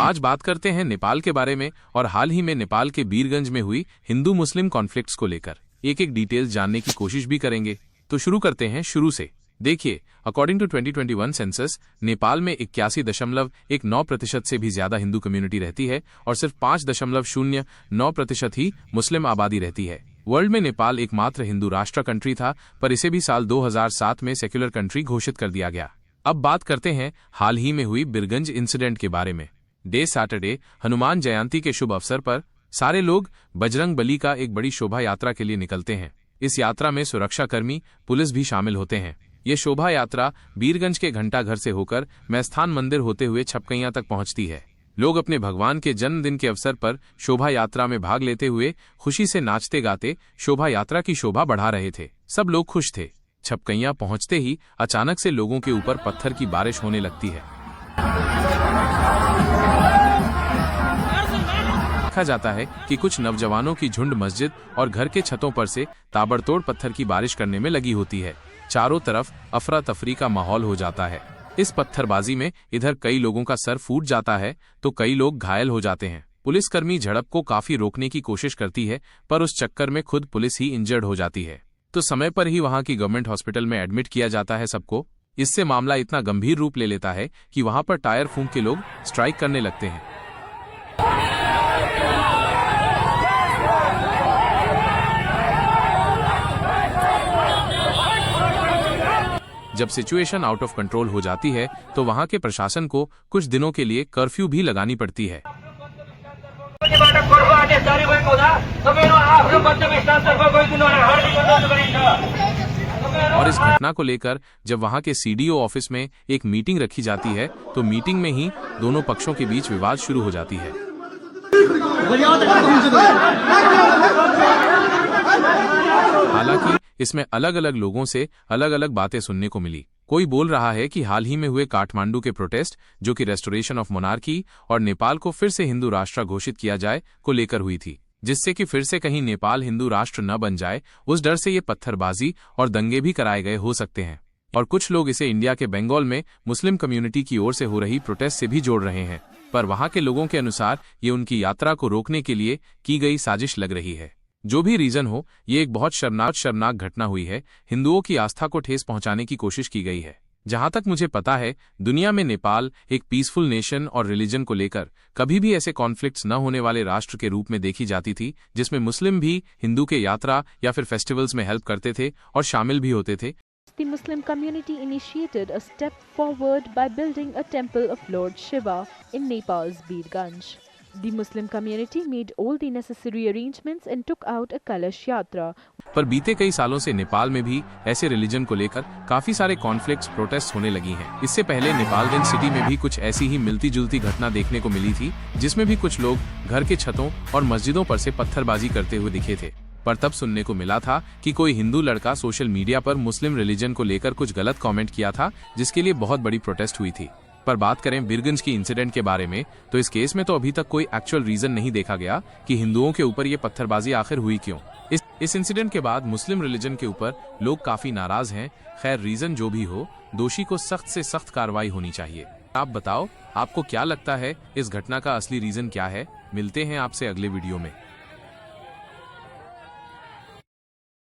आज बात करते हैं नेपाल के बारे में और हाल ही में नेपाल के बीरगंज में हुई हिंदू मुस्लिम कॉन्फ्लिक्ट्स को लेकर एक एक डिटेल्स जानने की कोशिश भी करेंगे। तो शुरू करते हैं शुरू से। देखिए, अकॉर्डिंग टू 2021 सेंसस नेपाल में 81.19% से भी ज्यादा हिंदू कम्युनिटी रहती है और सिर्फ 5.09% ही मुस्लिम आबादी रहती है। वर्ल्ड में नेपाल एकमात्र हिंदू राष्ट्र कंट्री था, पर इसे भी साल 2007 में सेक्युलर कंट्री घोषित कर दिया गया। अब बात करते हैं हाल ही में हुई बीरगंज इंसिडेंट के बारे में। डे सैटरडे हनुमान जयंती के शुभ अवसर पर सारे लोग बजरंग बली का एक बड़ी शोभा यात्रा के लिए निकलते हैं। इस यात्रा में सुरक्षाकर्मी, पुलिस भी शामिल होते हैं। ये शोभा यात्रा बीरगंज के घंटाघर से होकर मैस्थान मंदिर होते हुए छपकैया तक पहुंचती है। लोग अपने भगवान के जन्मदिन के अवसर पर शोभा यात्रा में भाग लेते हुए खुशी से नाचते गाते शोभा यात्रा की शोभा बढ़ा रहे थे। सब लोग खुश थे। छपकैया पहुंचते ही अचानक से लोगों के ऊपर पत्थर की बारिश होने लगती है। देखा जाता है कि कुछ नौजवानों की झुंड मस्जिद और घर के छतों पर से ताबड़तोड़ पत्थर की बारिश करने में लगी होती है। चारों तरफ अफरा तफरी का माहौल हो जाता है। इस पत्थरबाजी में इधर कई लोगों का सर फूट जाता है तो कई लोग घायल हो जाते हैं। पुलिसकर्मी झड़प को काफी रोकने की कोशिश करती है, पर उस चक्कर में खुद पुलिस ही इंजर्ड हो जाती है। तो समय पर ही वहां की गवर्नमेंट हॉस्पिटल में एडमिट किया जाता है सबको। इससे मामला इतना गंभीर रूप ले लेता है कि वहां पर टायर फूंक के लोग स्ट्राइक करने लगते हैं। जब सिचुएशन आउट ऑफ कंट्रोल हो जाती है तो वहां के प्रशासन को कुछ दिनों के लिए कर्फ्यू भी लगानी पड़ती है। और इस घटना को लेकर जब वहां के सीडीओ ऑफिस में एक मीटिंग रखी जाती है तो मीटिंग में ही दोनों पक्षों के बीच विवाद शुरू हो जाती है। हालांकि इसमें अलग अलग लोगों से अलग अलग बातें सुनने को मिली। कोई बोल रहा है कि हाल ही में हुए काठमांडू के प्रोटेस्ट, जो कि रेस्टोरेशन ऑफ मोनार्की और नेपाल को फिर से हिंदू राष्ट्र घोषित किया जाए को लेकर हुई थी, जिससे कि फिर से कहीं नेपाल हिंदू राष्ट्र न बन जाए, उस डर से ये पत्थरबाजी और दंगे भी कराए गए हो सकते हैं। और कुछ लोग इसे इंडिया के बंगाल में मुस्लिम कम्युनिटी की ओर से हो रही प्रोटेस्ट से भी जोड़ रहे हैं, पर वहां के लोगों के अनुसार ये उनकी यात्रा को रोकने के लिए की गई साजिश लग रही है। जो भी रीजन हो, ये एक बहुत शर्मनाक घटना हुई है। हिंदुओं की आस्था को ठेस पहुंचाने की कोशिश की गई है। जहां तक मुझे पता है, दुनिया में नेपाल एक पीसफुल नेशन और रिलीजन को लेकर कभी भी ऐसे कॉन्फ्लिक्ट्स न होने वाले राष्ट्र के रूप में देखी जाती थी, जिसमें मुस्लिम भी हिंदू के यात्रा या फिर फेस्टिवल्स में हेल्प करते थे और शामिल भी होते थे। The Muslim community initiated a step forward by building a temple of Lord Shiva in Nepal's Birganj. The Muslim community made all the necessary arrangements and took out a Kalash Yatra. पर बीते कई सालों से नेपाल में भी ऐसे religion को लेकर काफी सारे कॉन्फ्लिक्ट्स, प्रोटेस्ट होने लगी हैं। इससे पहले नेपालगंज सिटी में भी कुछ ऐसी ही मिलती जुलती घटना देखने को मिली थी, जिसमें भी कुछ लोग घर के छतों और मस्जिदों पर से पत्थरबाजी करते हुए दिखे थे। पर तब सुनने को मिला था कि कोई हिंदू लड़का सोशल मीडिया पर मुस्लिम रिलीजन को लेकर कुछ गलत कमेंट किया था, जिसके लिए बहुत बड़ी प्रोटेस्ट हुई थी। पर बात करें बीरगंज की इंसिडेंट के बारे में, तो इस केस में तो अभी तक कोई एक्चुअल रीजन नहीं देखा गया कि हिंदुओं के ऊपर ये पत्थरबाजी आखिर हुई क्यों। इस इंसिडेंट के बाद मुस्लिम रिलीजन के ऊपर लोग काफी नाराज हैं। खैर, रीजन जो भी हो, दोषी को सख्त से सख्त कार्रवाई होनी चाहिए। आप बताओ, आपको क्या लगता है इस घटना का असली रीजन क्या है? मिलते हैं आपसे अगले वीडियो में।